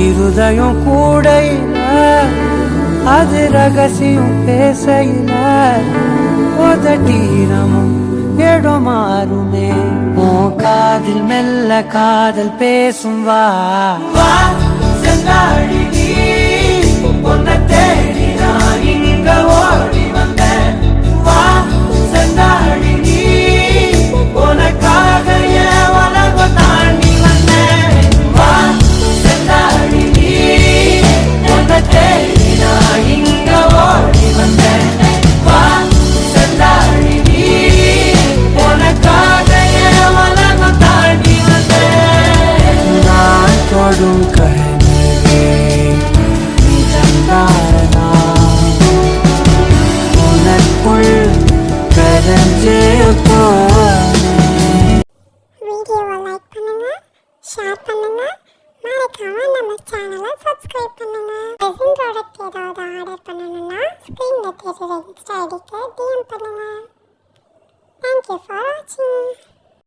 இருதயம் கூடையில அது ரகசியம் பேசையில உதட்டீரமும் இடம் மாறுமே உன் காதில் மெல்ல காதல் பேசும் வா செந்தாழி நீ உன்னை தேடி நான் இங்க ஓடி வந்தேன் வா செந்தாழி நீ உனக்காக என் உலகம் தாண்டி வந்தேன் வா செந்தாழி நீ உன்னை தேடி நான் இங்க ஓடி வந்தேன் வா செந்தாழி நீ உனக்காக என் உலகம் தாண்டி வந்தேன் நான் தொடும் கண்ணே நீ தந்தாரனா உனக்குள் கரஞ்சே போனே. வீடியோவை லைக் பண்ணுங்க, ஷேர் பண்ணுங்க, மறக்காம நம்ம சேனலை சப்ஸ்கிரைப் பண்ணுங்க. ரெசின் ப்ராடக்ட் ஏதாவது ஆர்டர் பண்ணணும்னா ஸ்க்ரீன்ல தெரியுற இன்ஸ்டா ஐடிக்கு DM பண்ணுங்க. Thank you for